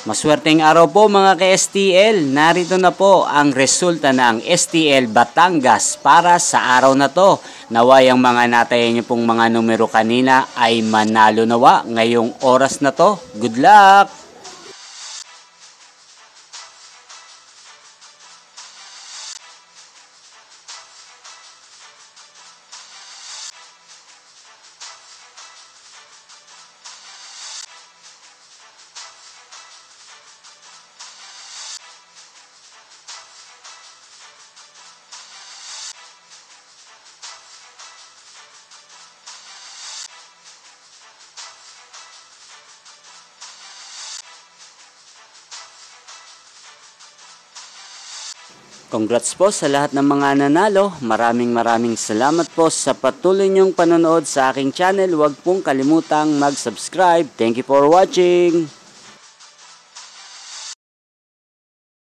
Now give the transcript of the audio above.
Maswerteng araw po mga ka-STL. Narito na po ang resulta ng STL Batangas para sa araw na to. Naway ang mga natayan niyo pong mga numero kanina ay manalo nawa ngayong oras na to. Good luck! Congrats po sa lahat ng mga nanalo. Maraming salamat po sa patuloy niyong panonood sa aking channel. Huwag pong kalimutang mag-subscribe. Thank you for watching.